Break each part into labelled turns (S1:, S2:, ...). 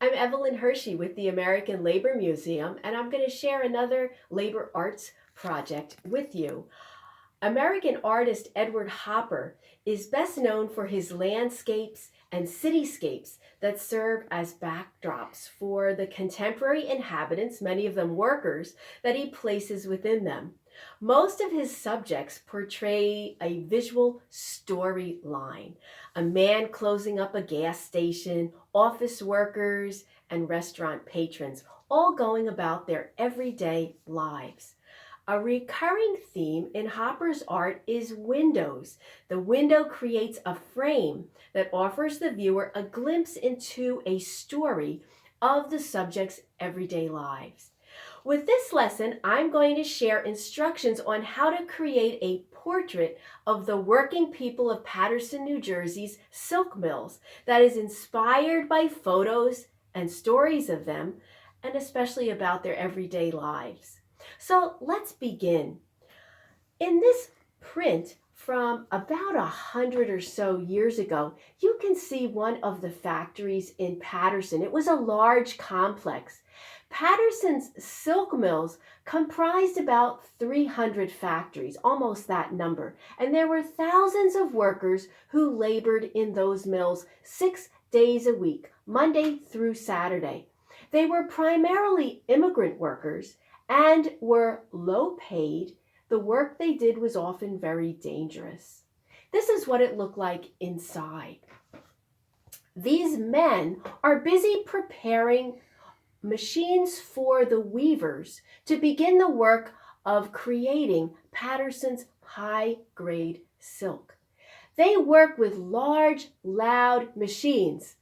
S1: I'm Evelyn Hershey with the American Labor Museum, and I'm going to share another labor arts project with you. American artist Edward Hopper is best known for his landscapes and cityscapes that serve as backdrops for the contemporary inhabitants, many of them workers, that he places within them. Most of his subjects portray a visual storyline: a man closing up a gas station, office workers, and restaurant patrons, all going about their everyday lives. A recurring theme in Hopper's art is windows. The window creates a frame that offers the viewer a glimpse into a story of the subject's everyday lives. With this lesson, I'm going to share instructions on how to create a portrait of the working people of Paterson, New Jersey's silk mills that is inspired by photos and stories of them, and especially about their everyday lives. So let's begin. In this print from about 100 or so years ago, you can see one of the factories in Paterson. It was a large complex. Paterson's silk mills comprised about 300 factories, almost that number, and there were thousands of workers who labored in those mills 6 days a week, Monday through Saturday. They were primarily immigrant workers and were low paid. The work they did was often very dangerous. This is what it looked like inside. These men are busy preparing machines for the weavers to begin the work of creating Paterson's high-grade silk. They work with large, loud machines,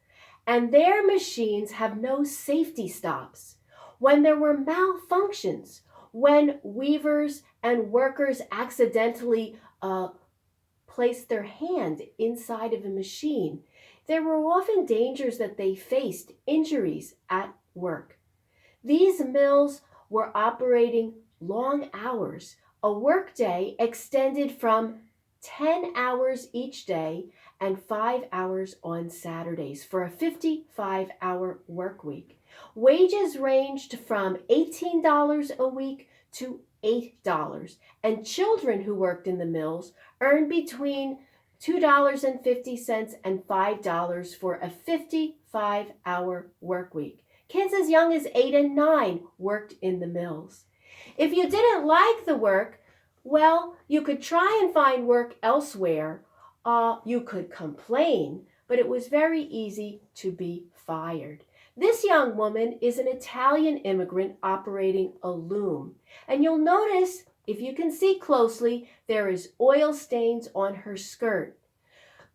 S1: and their machines have no safety stops. When there were malfunctions, when weavers and workers accidentally placed their hand inside of a machine, there were often dangers that they faced, injuries at work. These mills were operating long hours. A workday extended from 10 hours each day and 5 hours on Saturdays for a 55-hour work week. Wages ranged from $18 a week to $8, and children who worked in the mills earned between $2.50 and $5 for a 55-hour work week. Kids as young as 8 and 9 worked in the mills. If you didn't like the work, well, you could try and find work elsewhere. You could complain, but it was very easy to be fired. This young woman is an Italian immigrant operating a loom. And you'll notice, if you can see closely, there is oil stains on her skirt.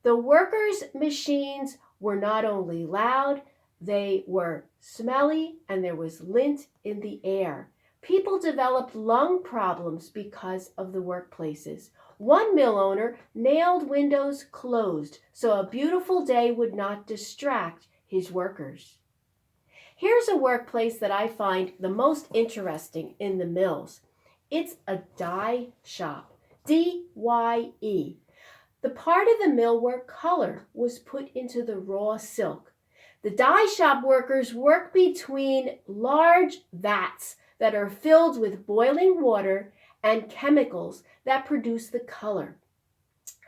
S1: The workers' machines were not only loud, they were smelly, and there was lint in the air. People developed lung problems because of the workplaces. One mill owner nailed windows closed so a beautiful day would not distract his workers. Here's a workplace that I find the most interesting in the mills. It's a dye shop, D-Y-E. The part of the mill where color was put into the raw silk. The dye shop workers work between large vats that are filled with boiling water and chemicals that produce the color.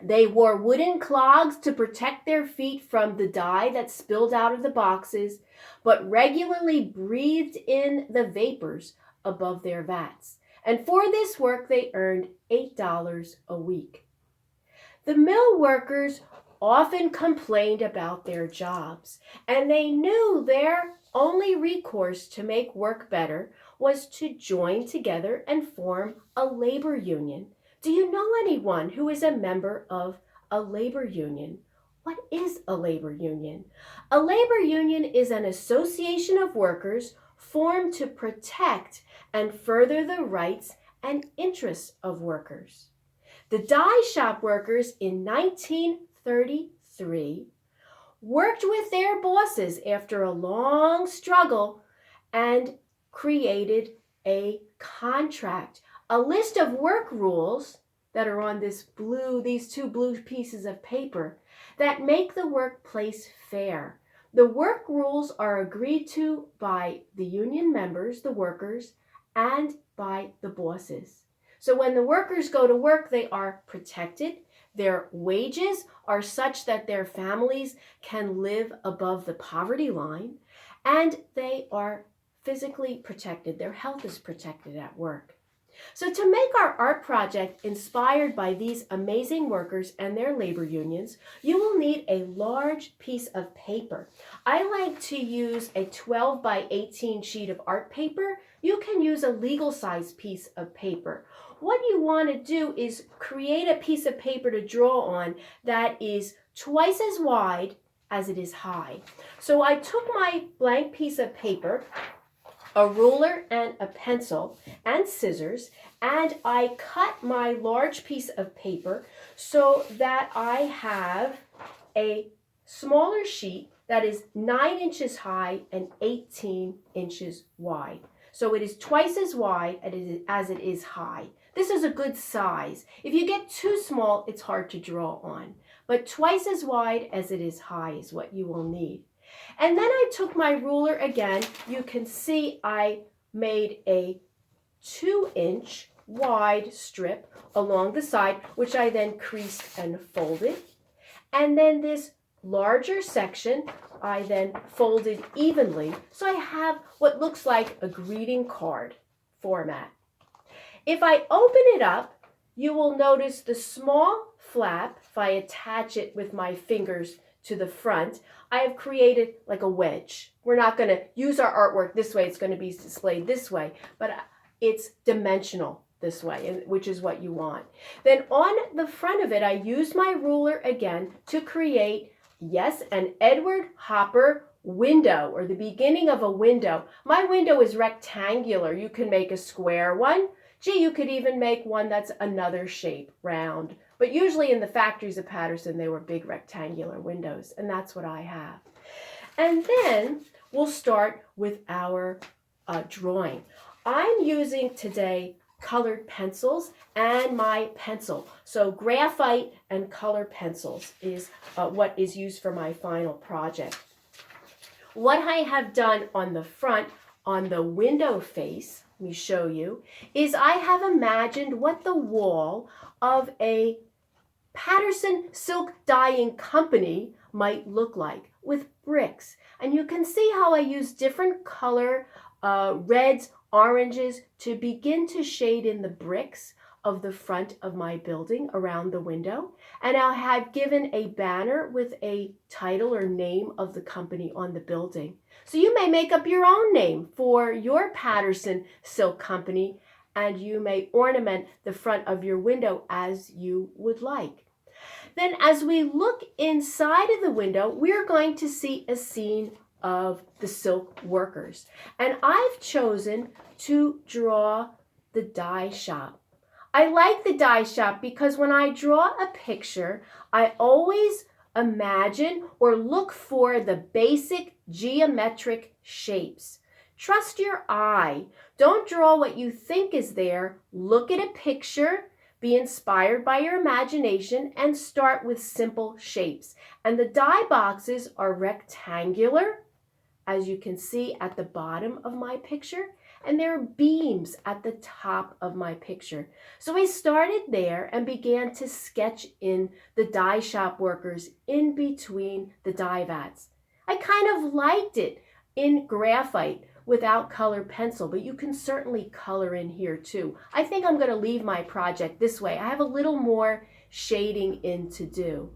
S1: They wore wooden clogs to protect their feet from the dye that spilled out of the boxes, but regularly breathed in the vapors above their vats. And for this work, they earned $8 a week. The mill workers often complained about their jobs, and they knew their only recourse to make work better was to join together and form a labor union. Do you know anyone who is a member of a labor union? What is a labor union? A labor union is an association of workers formed to protect and further the rights and interests of workers. The dye shop workers in 1933 worked with their bosses after a long struggle and created a contract, a list of work rules that are on these two blue pieces of paper that make the workplace fair. The work rules are agreed to by the union members, the workers, and by the bosses. So when the workers go to work, they are protected. Their wages are such that their families can live above the poverty line, and they are physically protected. Their health is protected at work. So to make our art project inspired by these amazing workers and their labor unions, you will need a large piece of paper. I like to use a 12 by 18 sheet of art paper. You can use a legal size piece of paper. What you want to do is create a piece of paper to draw on that is twice as wide as it is high. So I took my blank piece of paper, a ruler and a pencil and scissors, and I cut my large piece of paper so that I have a smaller sheet that is 9 inches high and 18 inches wide. So it is twice as wide as it is high. This is a good size. If you get too small, it's hard to draw on. But twice as wide as it is high is what you will need. And then I took my ruler again. You can see I made a 2-inch wide strip along the side, which I then creased and folded. And then this larger section, I then folded evenly. So I have what looks like a greeting card format. If I open it up, you will notice the small flap. If I attach it with my fingers to the front, I have created like a wedge. We're not going to use our artwork this way. It's going to be displayed this way, but it's dimensional this way, which is what you want. Then on the front of it, I used my ruler again to create, yes, an Edward Hopper window, or the beginning of a window. My window is rectangular. You can make a square one. Gee, you could even make one that's another shape, round. But usually in the factories of Paterson, they were big rectangular windows, and that's what I have. And then we'll start with our drawing. I'm using today colored pencils and my pencil. So graphite and color pencils is what is used for my final project. What I have done on the front, on the window face, let me show you, is I have imagined what the wall of a Paterson silk dyeing company might look like with bricks. And you can see how I use different color, reds, oranges, to begin to shade in the bricks of the front of my building around the window. And I have given a banner with a title or name of the company on the building. So you may make up your own name for your Paterson Silk Company, and you may ornament the front of your window as you would like. Then as we look inside of the window, we're going to see a scene of the silk workers. And I've chosen to draw the dye shop. I like the dye shop because when I draw a picture, I always imagine or look for the basic geometric shapes. Trust your eye. Don't draw what you think is there. Look at a picture, be inspired by your imagination, and start with simple shapes. And the dye boxes are rectangular, as you can see at the bottom of my picture, and there are beams at the top of my picture. So I started there and began to sketch in the dye shop workers in between the dye vats. I kind of liked it in graphite without colored pencil, but you can certainly color in here too. I think I'm going to leave my project this way. I have a little more shading in to do.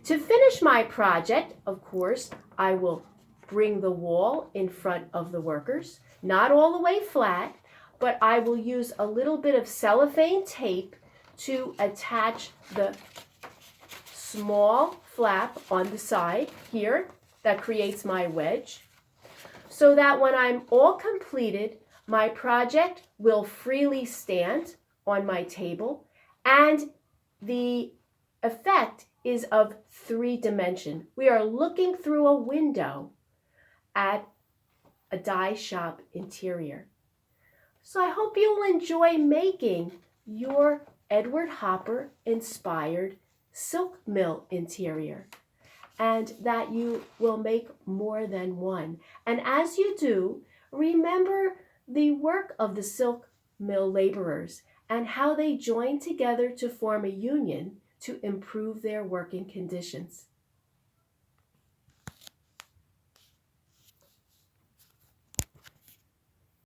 S1: To finish my project, of course, I will bring the wall in front of the workers, not all the way flat, but I will use a little bit of cellophane tape to attach the small flap on the side here that creates my wedge, so that when I'm all completed, my project will freely stand on my table, and the effect is of 3 dimension. We are looking through a window at a dye shop interior. So I hope you will enjoy making your Edward Hopper inspired silk mill interior. and that you will make more than one. And as you do, remember the work of the silk mill laborers and how they joined together to form a union to improve their working conditions.